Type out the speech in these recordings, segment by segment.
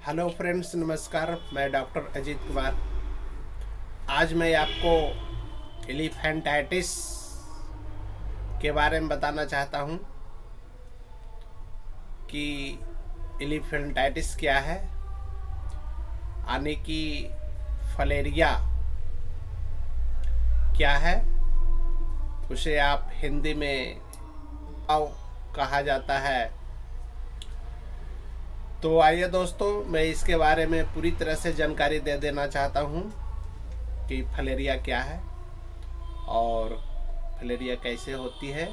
Hello friends, नमस्कार। मैं doctor Ajit Kumar. आज मैं आपको एलिफेंटाइटिस के बारे में बताना चाहता हूँ कि एलिफेंटाइटिस क्या है, यानी कि फलेरिया क्या है। उसे आप हिंदी में कहा जाता है। तो आइए दोस्तों, मैं इसके बारे में पूरी तरह से जानकारी दे देना चाहता हूँ कि फलेरिया क्या है और फलेरिया कैसे होती है।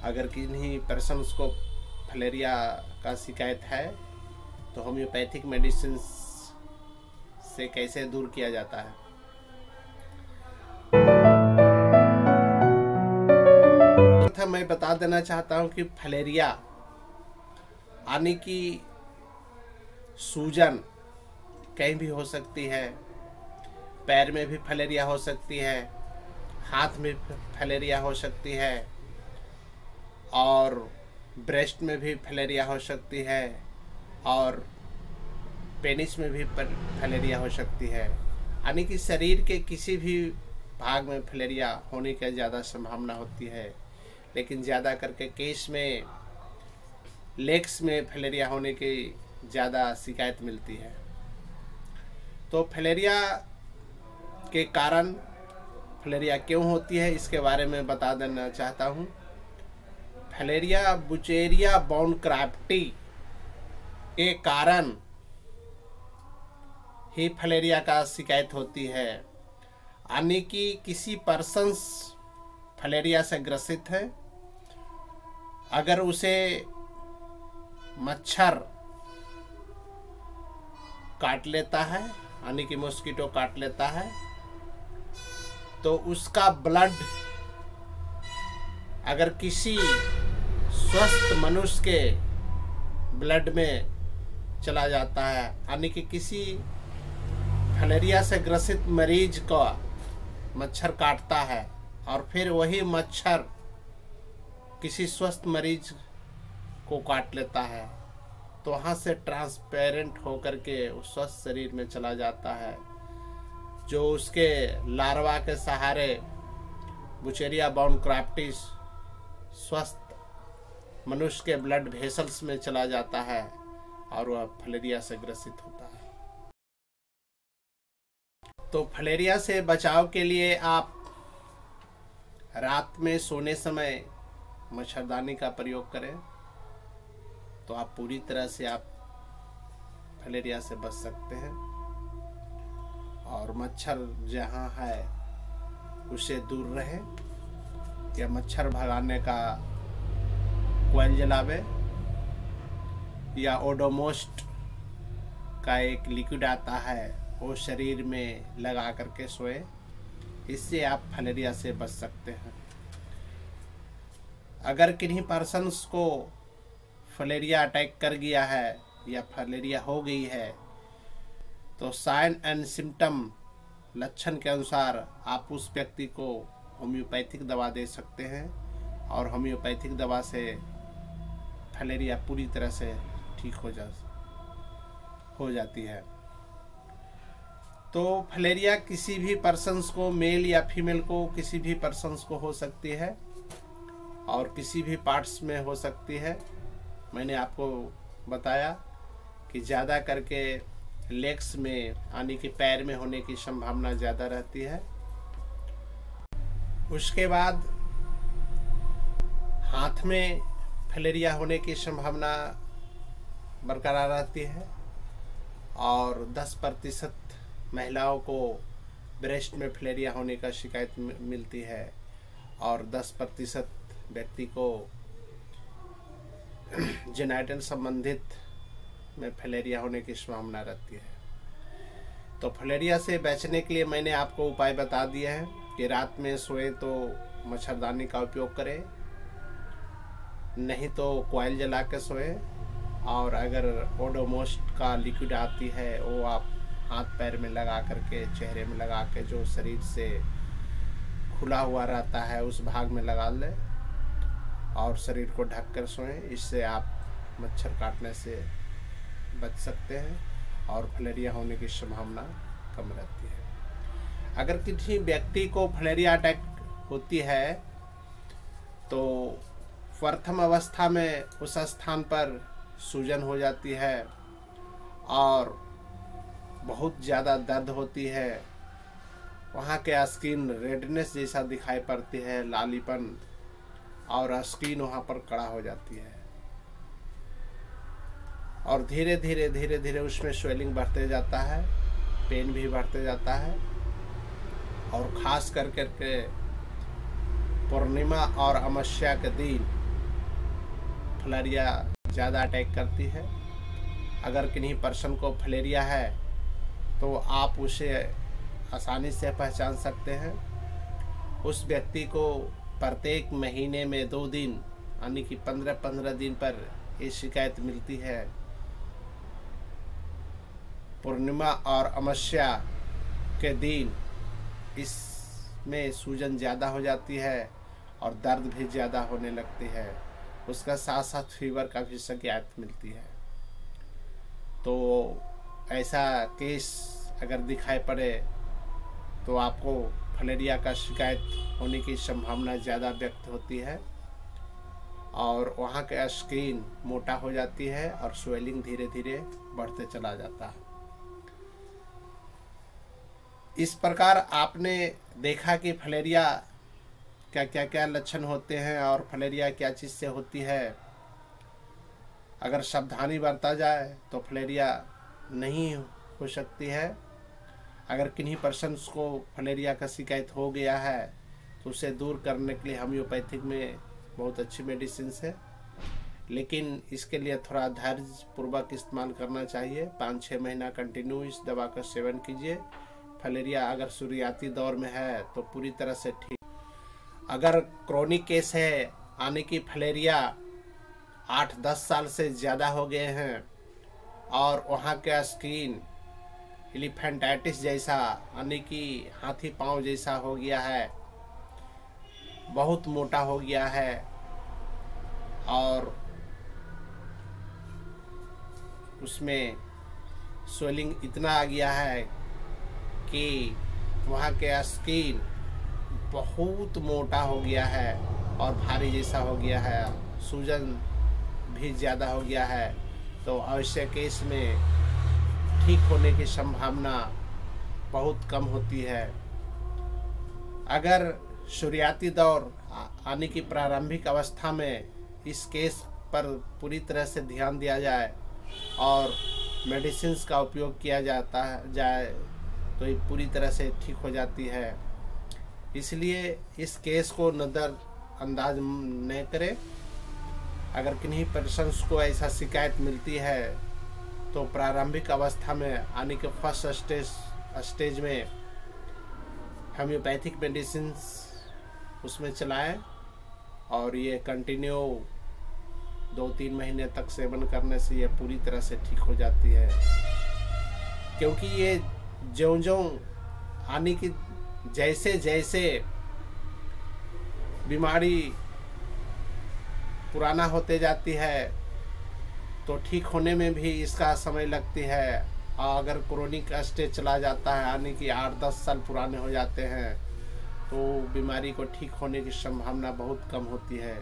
अगर किन्हीं पर्सन्स को फलेरिया का शिकायत है तो होम्योपैथिक मेडिसिन से कैसे दूर किया जाता है। मैं बता देना चाहता हूँ कि फलेरिया यानी कि सूजन कहीं भी हो सकती है। पैर में भी फलेरिया हो सकती है, हाथ में फलेरिया हो सकती है और ब्रेस्ट में भी फलेरिया हो सकती है और पेनिस में भी फलेरिया हो सकती है। यानी कि शरीर के किसी भी भाग में फलेरिया होने की ज़्यादा संभावना होती है, लेकिन ज़्यादा करके केस में लेग्स में फलेरिया होने की ज़्यादा शिकायत मिलती है। तो फलेरिया के कारण फलेरिया क्यों होती है इसके बारे में बता देना चाहता हूँ। फलेरिया बुचेरिया बाउनक्राफ्टी के कारण ही फलेरिया का शिकायत होती है। यानी कि किसी पर्सन्स फलेरिया से ग्रसित है, अगर उसे मच्छर काट लेता है, यानी कि मॉस्किटो काट लेता है, तो उसका ब्लड अगर किसी स्वस्थ मनुष्य के ब्लड में चला जाता है, यानी कि किसी फलेरिया से ग्रसित मरीज को मच्छर काटता है और फिर वही मच्छर किसी स्वस्थ मरीज को काट लेता है, तो वहाँ से ट्रांसपेरेंट होकर के उस स्वस्थ शरीर में चला जाता है, जो उसके लार्वा के सहारे बुचेरिया बाउनक्राफ्टिस स्वस्थ मनुष्य के ब्लड वेसल्स में चला जाता है और वह फलेरिया से ग्रसित होता है। तो फलेरिया से बचाव के लिए आप रात में सोने समय मच्छरदानी का प्रयोग करें, तो आप पूरी तरह से आप फलेरिया से बच सकते हैं। और मच्छर जहाँ है उससे दूर रहे, या मच्छर भगाने का कोयल जलावे, या ओडोमोस्ट का एक लिक्विड आता है वो शरीर में लगा करके सोए। इससे आप फलेरिया से बच सकते हैं। अगर किन्हीं पर्सन्स को फलेरिया अटैक कर गया है या फलेरिया हो गई है, तो साइन एंड सिम्टम लक्षण के अनुसार आप उस व्यक्ति को होम्योपैथिक दवा दे सकते हैं और होम्योपैथिक दवा से फलेरिया पूरी तरह से ठीक हो जाती है। तो फलेरिया किसी भी पर्सन्स को, मेल या फीमेल को, किसी भी पर्सन्स को हो सकती है और किसी भी पार्ट्स में हो सकती है। मैंने आपको बताया कि ज़्यादा करके लेग्स में यानी कि पैर में होने की संभावना ज़्यादा रहती है। उसके बाद हाथ में फलेरिया होने की संभावना बरकरार रहती है और 10% महिलाओं को ब्रेस्ट में फलेरिया होने का शिकायत मिलती है और 10% व्यक्ति को जेनाइटल संबंधित में फलेरिया होने की संभावना रहती है। तो फलेरिया से बचने के लिए मैंने आपको उपाय बता दिया है कि रात में सोए तो मच्छरदानी का उपयोग करें, नहीं तो कोयल जला के सोए, और अगर ओडोमोस्ट का लिक्विड आती है वो आप हाथ पैर में लगा करके, चेहरे में लगा के, जो शरीर से खुला हुआ रहता है उस भाग में लगा लें और शरीर को ढक कर सोएं। इससे आप मच्छर काटने से बच सकते हैं और फलेरिया होने की संभावना कम रहती है। अगर किसी व्यक्ति को फलेरिया अटैक होती है तो प्रथम अवस्था में उस स्थान पर सूजन हो जाती है और बहुत ज़्यादा दर्द होती है। वहाँ के स्किन रेडनेस जैसा दिखाई पड़ती है, लालीपन, और स्किन वहाँ पर कड़ा हो जाती है और धीरे धीरे उसमें स्वेलिंग बढ़ते जाता है, पेन भी बढ़ते जाता है। और ख़ास करके पूर्णिमा और अमावस्या के दिन फलेरिया ज़्यादा अटैक करती है। अगर किन्हीं पर्सन को फलेरिया है तो आप उसे आसानी से पहचान सकते हैं। उस व्यक्ति को प्रत्येक महीने में 2 दिन यानी कि 15-15 दिन पर ये शिकायत मिलती है। पूर्णिमा और अमावस्या के दिन इसमें सूजन ज़्यादा हो जाती है और दर्द भी ज़्यादा होने लगती है। उसका साथ साथ फीवर का भी शिकायत मिलती है। तो ऐसा केस अगर दिखाई पड़े तो आपको फलेरिया का शिकायत होने की संभावना ज़्यादा व्यक्त होती है और वहाँ का स्किन मोटा हो जाती है और स्वेलिंग धीरे धीरे बढ़ते चला जाता है। इस प्रकार आपने देखा कि फलेरिया क्या लक्षण होते हैं और फलेरिया क्या चीज़ से होती है। अगर सावधानी बरता जाए तो फलेरिया नहीं हो सकती है। अगर किन्हीं पर्सन्स को फलेरिया का शिकायत हो गया है तो उसे दूर करने के लिए होम्योपैथिक में बहुत अच्छी मेडिसिन है, लेकिन इसके लिए थोड़ा धैर्य पूर्वक इस्तेमाल करना चाहिए। 5-6 महीना कंटिन्यू इस दवा का सेवन कीजिए। फलेरिया अगर शुरुआती दौर में है तो पूरी तरह से ठीक। अगर क्रोनिक केस है यानी कि फलेरिया 8-10 साल से ज़्यादा हो गए हैं और वहाँ का स्किन एलिफेंटाइटिस जैसा यानी कि हाथी पाँव जैसा हो गया है, बहुत मोटा हो गया है और उसमें स्वेलिंग इतना आ गया है कि वहाँ के स्किन बहुत मोटा हो गया है और भारी जैसा हो गया है, सूजन भी ज़्यादा हो गया है, तो ऐसे केस में ठीक होने की संभावना बहुत कम होती है। अगर शुरुआती दौर यानी कि प्रारंभिक अवस्था में इस केस पर पूरी तरह से ध्यान दिया जाए और मेडिसिन्स का उपयोग किया जाए तो ये पूरी तरह से ठीक हो जाती है। इसलिए इस केस को नज़रअंदाज न करें। अगर किन्हीं पर्सन्स को ऐसा शिकायत मिलती है तो प्रारंभिक अवस्था में यानी कि फर्स्ट स्टेज में होम्योपैथिक मेडिसिन्स उसमें चलाएं और ये कंटिन्यू 2-3 महीने तक सेवन करने से ये पूरी तरह से ठीक हो जाती है। क्योंकि ये ज्यों-ज्यों यानी कि जैसे बीमारी पुराना होते जाती है तो ठीक होने में भी इसका समय लगती है। और अगर क्रोनिक स्टेज चला जाता है यानी कि 8-10 साल पुराने हो जाते हैं तो बीमारी को ठीक होने की संभावना बहुत कम होती है।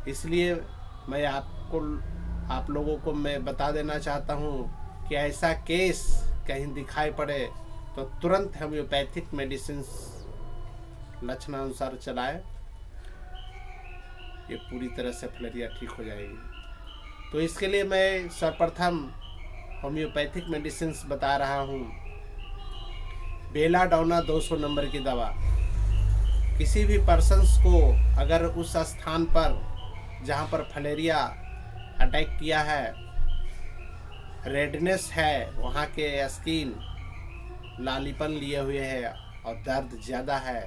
इसलिए मैं आप लोगों को मैं बता देना चाहता हूँ कि ऐसा केस कहीं दिखाई पड़े तो तुरंत होम्योपैथिक मेडिसिन लक्षणानुसार चलाएं, ये पूरी तरह से फलेरिया ठीक हो जाएगी। तो इसके लिए मैं सर्वप्रथम होम्योपैथिक मेडिसिन बता रहा हूँ। बेलाडोना 200 नंबर की दवा किसी भी पर्सन्स को अगर उस स्थान पर जहाँ पर फलेरिया अटैक किया है रेडनेस है, वहाँ के स्किन लालीपन लिए हुए है और दर्द ज़्यादा है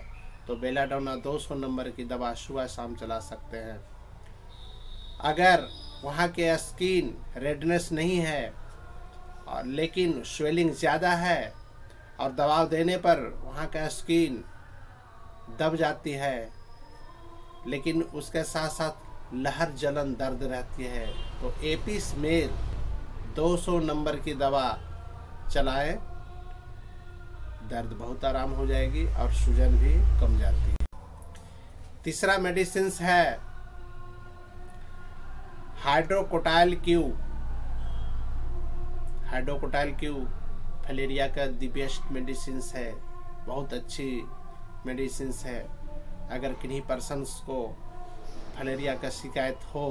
तो बेलाडोना 200 नंबर की दवा सुबह शाम चला सकते हैं। अगर वहाँ के स्किन रेडनेस नहीं है और लेकिन स्वेलिंग ज़्यादा है और दवा देने पर वहाँ का स्किन दब जाती है लेकिन उसके साथ साथ लहर जलन दर्द रहती है तो एपिस मेल 200 नंबर की दवा चलाएं, दर्द बहुत आराम हो जाएगी और सूजन भी कम जाती है। तीसरा मेडिसिन है hydrocotyle Q. Hydrocotyle Q filaria का द बेस्ट मेडिसिन है, बहुत अच्छी मेडिसिन है। अगर किन्हीं पर्सन्स को फलेरिया का शिकायत हो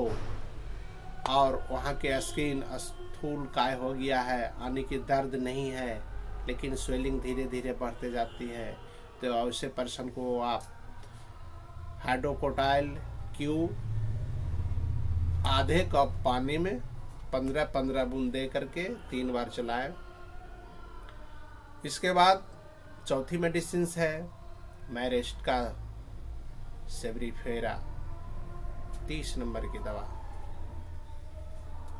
और वहाँ के स्किन स्थूल काय हो गया है, यानी कि दर्द नहीं है लेकिन स्वेलिंग धीरे धीरे बढ़ते जाती है, तो ऐसे पर्सन को आप हाइड्रोकोटाइल क्यू आधे कप पानी में 15-15 बूंद दे करके 3 बार चलाएं। इसके बाद चौथी मेडिसिन है मैरेस्ट का सेवरीफेरा 30 नंबर की दवा।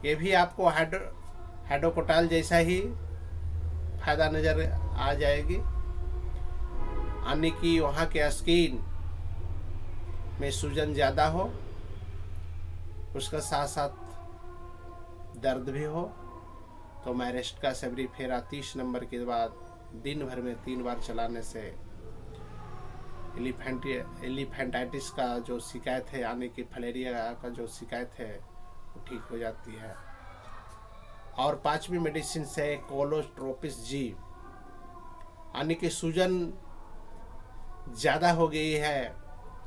ये भी आपको हाइड्रोकोटाइल जैसा ही फायदा नजर आ जाएगी, यानी कि वहाँ के स्किन में सूजन ज़्यादा हो, उसका साथ साथ दर्द भी हो, तो मैरेस्ट का सेवरीफेरा 30 नंबर के बाद दिन भर में 3 बार चलाने से एलिफेंटाइटिस का जो शिकायत है, यानी कि फलेरिया का जो शिकायत है, वो ठीक हो जाती है। और 5वीं मेडिसिन है कोलोट्रोपिस जी, यानी कि सूजन ज़्यादा हो गई है,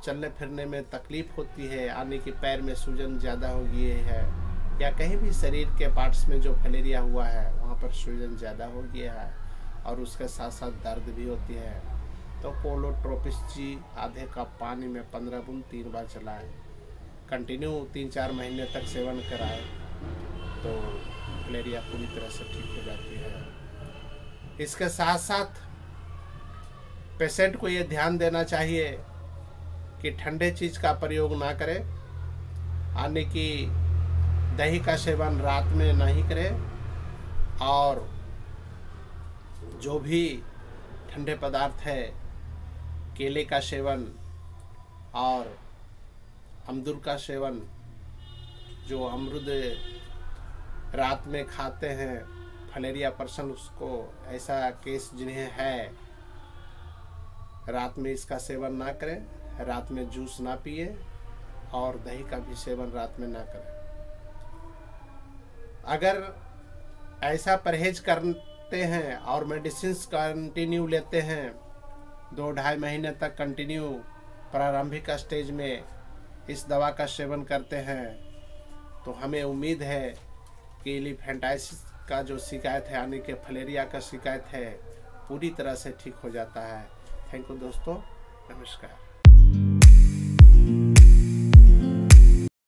चलने फिरने में तकलीफ होती है, यानी कि पैर में सूजन ज़्यादा हो गई है या कहीं भी शरीर के पार्ट्स में जो फलेरिया हुआ है वहाँ पर सूजन ज़्यादा हो गया है और उसके साथ साथ दर्द भी होती है, तो कोलोट्रोपिस जी आधे कप पानी में 15 बूंद 3 बार चलाएं। कंटिन्यू 3-4 महीने तक सेवन कराएं तो फलेरिया पूरी तरह से ठीक हो जाती है। इसके साथ साथ पेशेंट को ये ध्यान देना चाहिए कि ठंडे चीज़ का प्रयोग ना करें, यानी कि दही का सेवन रात में नहीं करें, और जो भी ठंडे पदार्थ है केले का सेवन और अमरूद का सेवन, जो अमरूद रात में खाते हैं फलेरिया पर्सन, उसको ऐसा केस जिन्हें है रात में इसका सेवन ना करें, रात में जूस ना पिए और दही का भी सेवन रात में ना करें। अगर ऐसा परहेज करते हैं और मेडिसिन कंटिन्यू लेते हैं 2-2.5 महीने तक कंटिन्यू प्रारंभिक स्टेज में इस दवा का सेवन करते हैं, तो हमें उम्मीद है कि एलिफेंटाइटिस का जो शिकायत है, यानी कि फलेरिया का शिकायत है, पूरी तरह से ठीक हो जाता है। थैंक यू दोस्तों, नमस्कार।